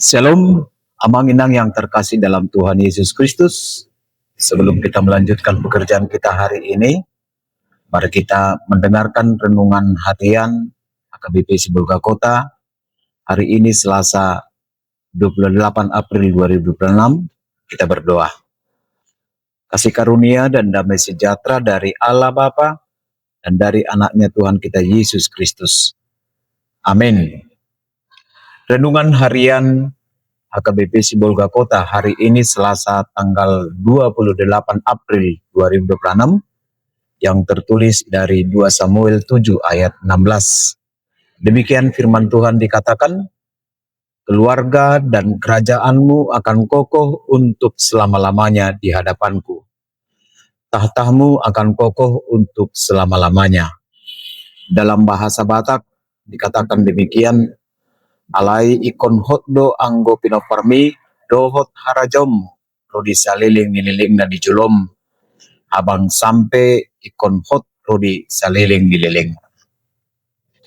Shalom, amang inang yang terkasih dalam Tuhan Yesus Kristus. Sebelum kita melanjutkan pekerjaan kita hari ini, mari kita mendengarkan renungan harian HKBP Sibolga Kota. Hari ini Selasa 28 April 2026, kita berdoa. Kasih karunia dan damai sejahtera dari Allah Bapa dan dari anaknya Tuhan kita Yesus Kristus. Amin. Renungan harian HKBP Sibolga Kota hari ini Selasa tanggal 28 April 2026 yang tertulis dari 2 Samuel 7 ayat 16. Demikian firman Tuhan dikatakan, keluarga dan kerajaanmu akan kokoh untuk selama-lamanya di hadapanku. Tahtamu akan kokoh untuk selama-lamanya. Dalam bahasa Batak dikatakan demikian, alai ikon hotdo anggo pinoparmi dohot harajom rodi saliling nililing na dijulom abang sampai ikon hot rodi saliling nililing.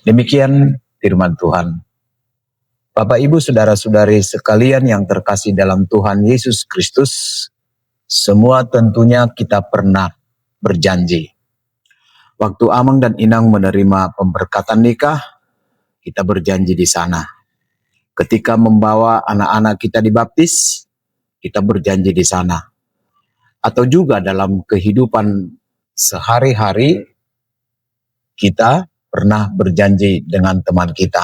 Demikian firman Tuhan. Bapak Ibu saudara-saudari sekalian yang terkasih dalam Tuhan Yesus Kristus, semua tentunya kita pernah berjanji. Waktu Amang dan Inang menerima pemberkatan nikah, kita berjanji di sana. Ketika membawa anak-anak kita dibaptis, kita berjanji di sana. Atau juga dalam kehidupan sehari-hari, kita pernah berjanji dengan teman kita.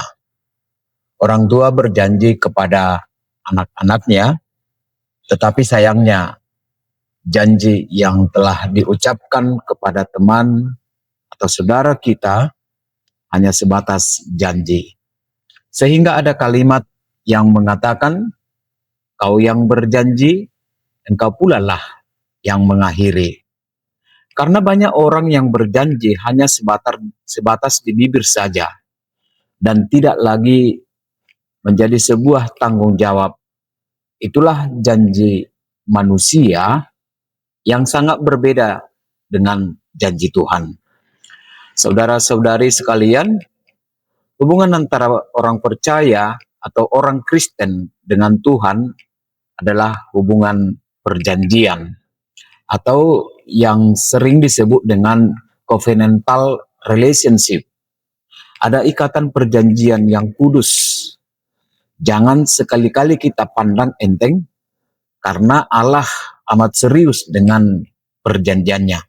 Orang tua berjanji kepada anak-anaknya, tetapi sayangnya janji yang telah diucapkan kepada teman atau saudara kita hanya sebatas janji. Sehingga ada kalimat yang mengatakan, kau yang berjanji, engkau pula lah yang mengakhiri. Karena banyak orang yang berjanji hanya sebatas di bibir saja, dan tidak lagi menjadi sebuah tanggung jawab. Itulah janji manusia yang sangat berbeda dengan janji Tuhan. Saudara-saudari sekalian, hubungan antara orang percaya atau orang Kristen dengan Tuhan adalah hubungan perjanjian atau yang sering disebut dengan covenantal relationship. Ada ikatan perjanjian yang kudus. Jangan sekali-kali kita pandang enteng karena Allah amat serius dengan perjanjiannya.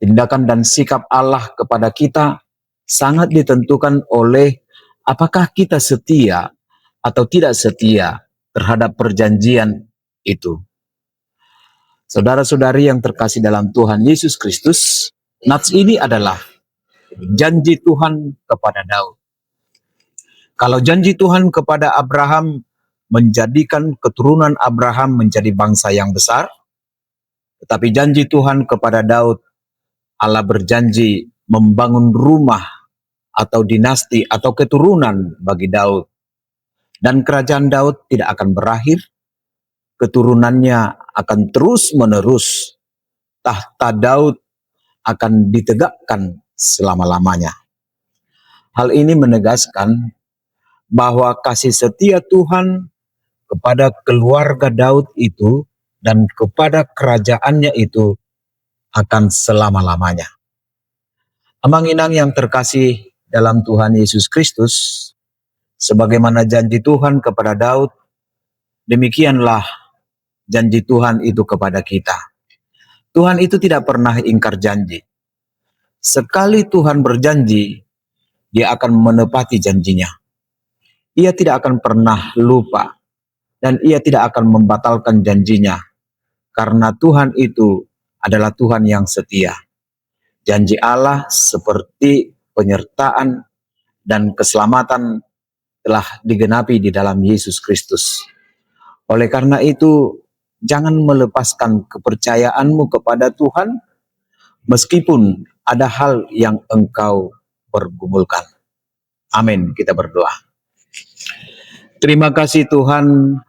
Tindakan dan sikap Allah kepada kita sangat ditentukan oleh apakah kita setia atau tidak setia terhadap perjanjian itu. Saudara-saudari yang terkasih dalam Tuhan Yesus Kristus, nats ini adalah janji Tuhan kepada Daud. Kalau janji Tuhan kepada Abraham menjadikan keturunan Abraham menjadi bangsa yang besar, tetapi janji Tuhan kepada Daud, Allah berjanji membangun rumah atau dinasti atau keturunan bagi Daud. Dan kerajaan Daud tidak akan berakhir, keturunannya akan terus menerus. Tahta Daud akan ditegakkan selama-lamanya. Hal ini menegaskan bahwa kasih setia Tuhan kepada keluarga Daud itu dan kepada kerajaannya itu akan selama-lamanya. Amang inang yang terkasih dalam Tuhan Yesus Kristus, sebagaimana janji Tuhan kepada Daud, demikianlah janji Tuhan itu kepada kita. Tuhan itu tidak pernah ingkar janji. Sekali Tuhan berjanji, Dia akan menepati janjinya. Ia tidak akan pernah lupa dan Ia tidak akan membatalkan janjinya, karena Tuhan itu adalah Tuhan yang setia. Janji Allah seperti penyertaan dan keselamatan telah digenapi di dalam Yesus Kristus. Oleh karena itu, jangan melepaskan kepercayaanmu kepada Tuhan, meskipun ada hal yang engkau pergumulkan. Amin, kita berdoa. Terima kasih Tuhan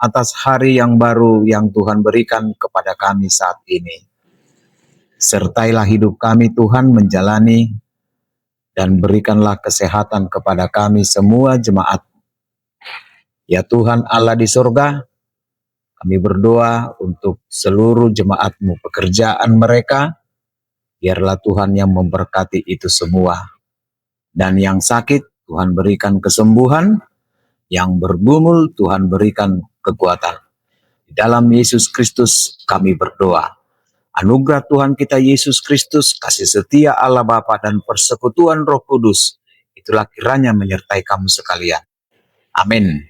atas hari yang baru yang Tuhan berikan kepada kami saat ini. Sertailah hidup kami Tuhan menjalani dan berikanlah kesehatan kepada kami semua jemaat Ya Tuhan Allah di sorga, kami berdoa untuk seluruh jemaat-Mu, pekerjaan mereka, biarlah Tuhan yang memberkati itu semua. Dan yang sakit, Tuhan berikan kesembuhan, yang bergumul, Tuhan berikan kekuatan. Di dalam Yesus Kristus kami berdoa. Anugerah Tuhan kita Yesus Kristus, kasih setia Allah Bapa dan persekutuan Roh Kudus, itulah kiranya menyertai kamu sekalian. Amin.